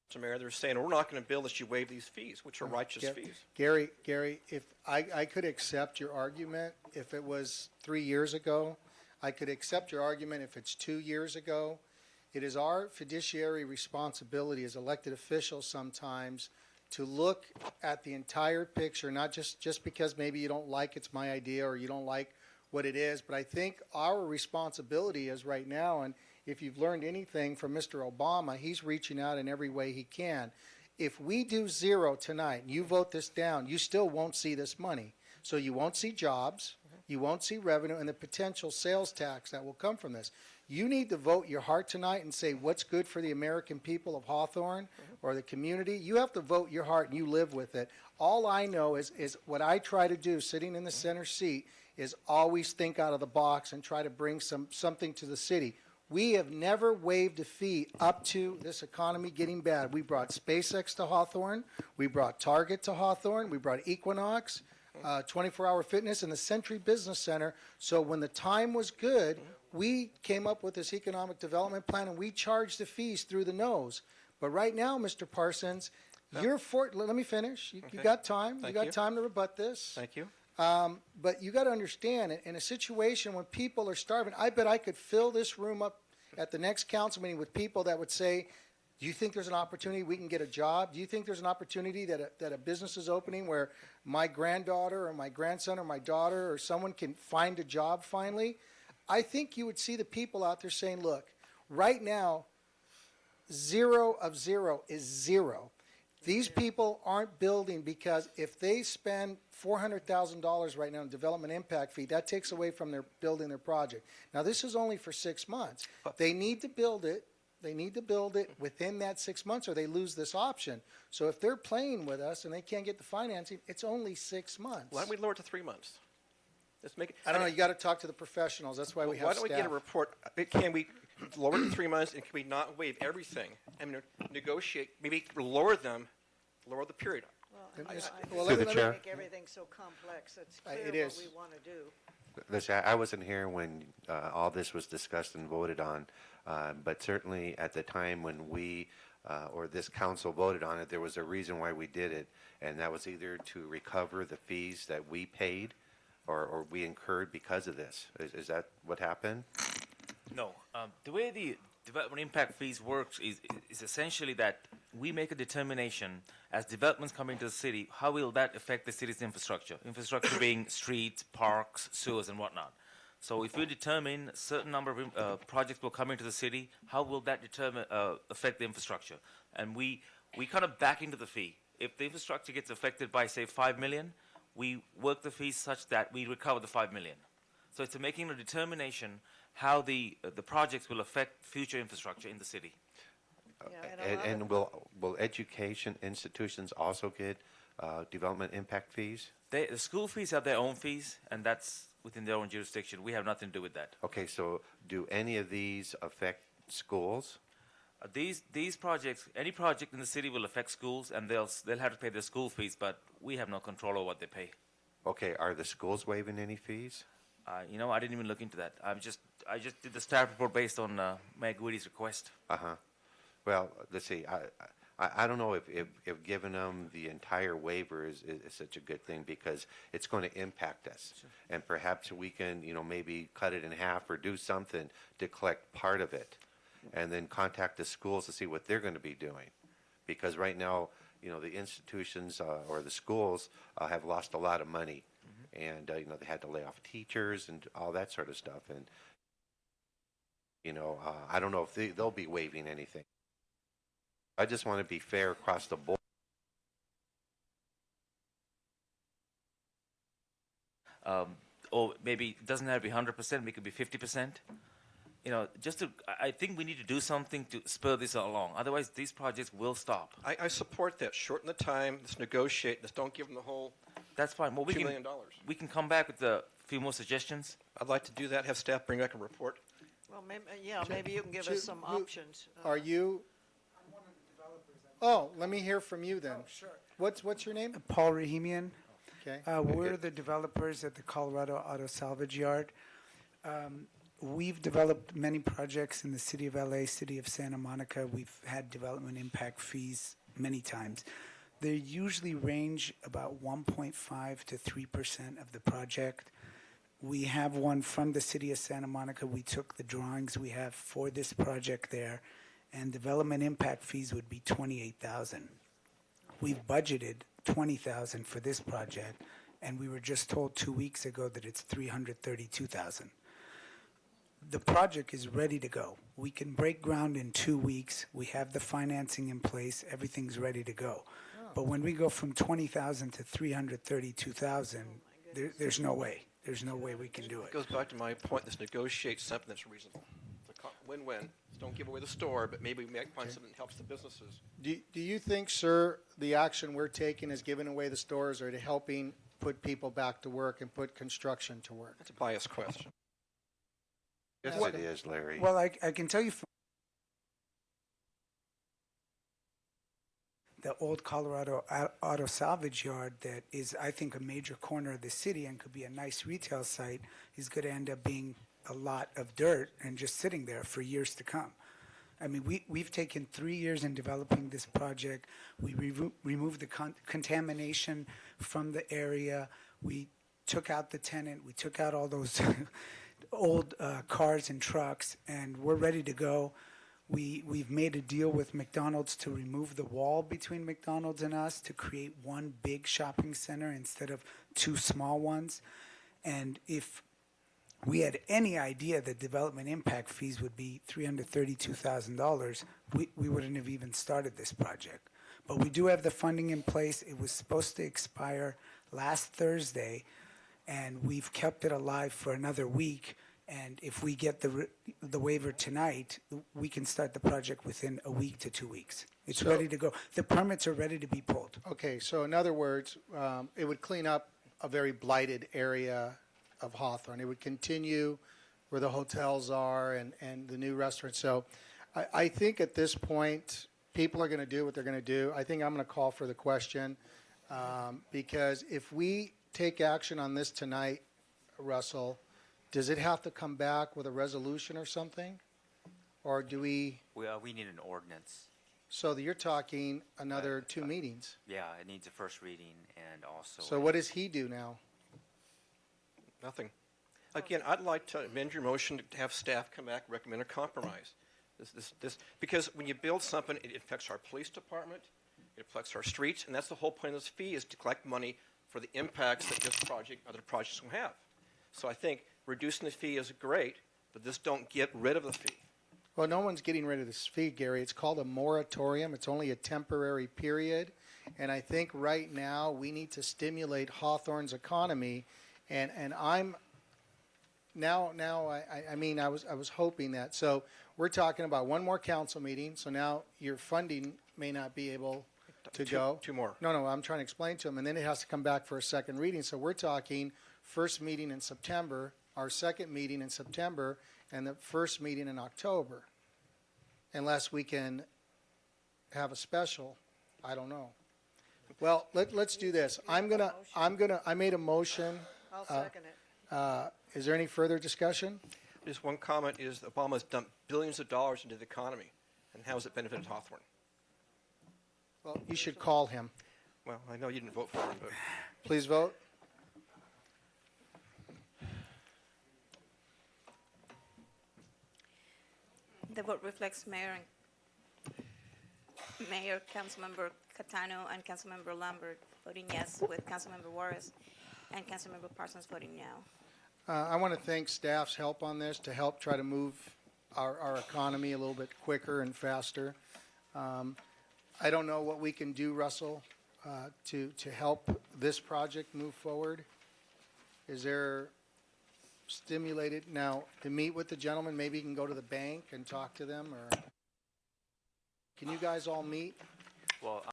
Mr. Mayor, they're saying we're not going to bill unless you waive these fees, which are righteous fees. Gary, if I could accept your argument if it was 3 years ago, I could accept your argument if it's 2 years ago. It is our fiduciary responsibility as elected officials sometimes to look at the entire picture, not just because maybe you don't like it's my idea or you don't like what it is, but I think our responsibility is right now, and if you've learned anything from Mr. Obama, he's reaching out in every way he can. If we do zero tonight and you vote this down, you still won't see this money. So you won't see jobs, you won't see revenue, and the potential sales tax that will come from this. You need to vote your heart tonight and say what's good for the American people of Hawthorne or the community. You have to vote your heart and you live with it. All I know is what I try to do sitting in the center seat is always think out of the box and try to bring something to the city. We have never waived a fee up to this economy getting bad. We brought SpaceX to Hawthorne. We brought Target to Hawthorne. We brought Equinox, 24-hour fitness, and the Century Business Center. So when the time was good, we came up with this economic development plan, and we charged the fees through the nose. But right now, Mr. Parsons, let me finish. You got time. You got time to rebut this. Thank you. But you got to understand, in a situation when people are starving, I bet I could fill this room up at the next council meeting with people that would say, do you think there's an opportunity we can get a job? Do you think there's an opportunity that a business is opening where my granddaughter or my grandson or my daughter or someone can find a job finally? I think you would see the people out there saying, look, right now, 0 of 0 is 0. These people aren't building because if they spend $400,000 right now in development impact fee, that takes away from their building their project. Now, this is only for 6 months. They need to build it. They need to build it within that 6 months or they lose this option. So if they're playing with us and they can't get the financing, it's only 6 months. Why don't we lower it to 3 months? Let's make it. I don't know. You got to talk to the professionals. That's why we have Why don't we staff. get a report? Can we lower it to 3 months and can we not waive everything? I mean, negotiate, maybe lower the period. Well, Through the let me chair. make everything so complex. It's clear It is. what we want to do. Listen, I wasn't here when all this was discussed and voted on, but certainly at the time when we or this council voted on it, there was a reason why we did it, and that was either to recover the fees that we paid or we incurred because of this. Is that what happened? No. The way the development impact fees works is essentially that we make a determination as developments come into the city, how will that affect the city's infrastructure? Infrastructure being streets, parks, sewers, and whatnot. So if we determine a certain number of projects will come into the city, how will that affect the infrastructure? And we kind of back into the fee. If the infrastructure gets affected by, say, $5 million, we work the fees such that we recover the $5 million. So it's making a determination how the projects will affect future infrastructure in the city. And will education institutions also get development impact fees? The school fees have their own fees, and that's within their own jurisdiction. We have nothing to do with that. Okay, so do any of these affect schools? These projects, any project in the city will affect schools, and they'll have to pay their school fees, but we have no control over what they pay. Okay, are the schools waiving any fees? I didn't even look into that. I just did the staff report based on Mayor Goody's request. Well, let's see. I don't know if giving them the entire waiver is such a good thing because it's going to impact us. Sure. And perhaps we can, maybe cut it in half or do something to collect part of it and then contact the schools to see what they're going to be doing. Because right now, the institutions or the schools have lost a lot of money. And, they had to lay off teachers and all that sort of stuff. And, I don't know if they'll be waiving anything. I just want to be fair across the board. Or maybe it doesn't have to be 100%, it could be 50%. I think we need to do something to spur this along. Otherwise, these projects will stop. I support that. Shorten the time. Let's negotiate. Let's don't give them the whole That's fine. Well, $2 million. We can come back with a few more suggestions. I'd like to do that. Have staff bring back a report. Well, maybe you can give us some options. Are you? I'm one of the developers. Oh, let me hear from you then. Oh, sure. What's your name? Paul Rahimian. Okay. We're the developers at the Colorado Auto Salvage Yard. we've developed many projects in the city of LA, city of Santa Monica. We've had development impact fees many times. They usually range about 1.5 to 3% of the project. We have one from the city of Santa Monica. We took the drawings we have for this project there, and development impact fees would be $28,000. We've budgeted $20,000 for this project, and we were just told 2 weeks ago that it's $332,000. The project is ready to go. We can break ground in 2 weeks. We have the financing in place. Everything's ready to go. But when we go from 20,000 to 332,000, there's no way. There's no way we can do It it. goes back to my point. Let's negotiate something that's reasonable. It's a win-win. Don't give away the store, but maybe we might find something that helps the businesses. Do you think, sir, the action we're taking is giving away the stores or to helping put people back to work and put construction to work? That's a biased question. Yes, it is, Larry. Well, I can tell you from the old Colorado Auto Salvage Yard that is, I think, a major corner of the city and could be a nice retail site is going to end up being a lot of dirt and just sitting there for years to come. I mean, we've taken 3 years in developing this project. We removed the contamination from the area. We took out the tenant. We took out all those old cars and trucks, and we're ready to go. We've made a deal with McDonald's to remove the wall between McDonald's and us to create one big shopping center instead of two small ones. And if we had any idea that development impact fees would be $332,000, we wouldn't have even started this project. But we do have the funding in place. It was supposed to expire last Thursday, and we've kept it alive for another week. And if we get the waiver tonight, we can start the project within a week to 2 weeks. It's ready to go. The permits are ready to be pulled. Okay, so in other words, it would clean up a very blighted area of Hawthorne. It would continue where the hotels are and the new restaurants. So I think at this point, people are going to do what they're going to do. I think I'm going to call for the question because if we take action on this tonight, Russell, does it have to come back with a resolution or something? Or do we? Well, we need an ordinance. So you're talking another 2 meetings. Yeah, it needs a first reading and also. So what does he do now? Nothing. Again, I'd like to amend your motion to have staff come back, recommend a compromise. Because when you build something, it affects our police department, it affects our streets, and that's the whole point of this fee is to collect money for the impacts that this project, other projects will have. So I think reducing the fee is great, but this don't get rid of the fee. Well, no one's getting rid of this fee, Gary. It's called a moratorium. It's only a temporary period. And I think right now we need to stimulate Hawthorne's economy. And I'm now I mean I was hoping that. So we're talking about one more council meeting. So now your funding may not be able to go. Two more. No, I'm trying to explain to them. And then it has to come back for a second reading. So we're talking first meeting in September, our second meeting in September, and the first meeting in October. Unless we can have a special. I don't know. Well, let's do this. I made a motion. I'll second it. Is there any further discussion? Just one comment is Obama's dumped billions of dollars into the economy, and how has it benefited Hawthorne? Well, you should call him. Well, I know you didn't vote for him, but Please vote. The vote reflects Mayor, Councilmember Catano, and Councilmember Lambert voting yes, with Councilmember Juarez and Councilmember Parsons voting no. I want to thank staff's help on this to help try to move our economy a little bit quicker and faster. I don't know what we can do, Russell, to help this project move forward. Is there stimulated now to meet with the gentleman? Maybe you can go to the bank and talk to them, or can you guys all meet? Well,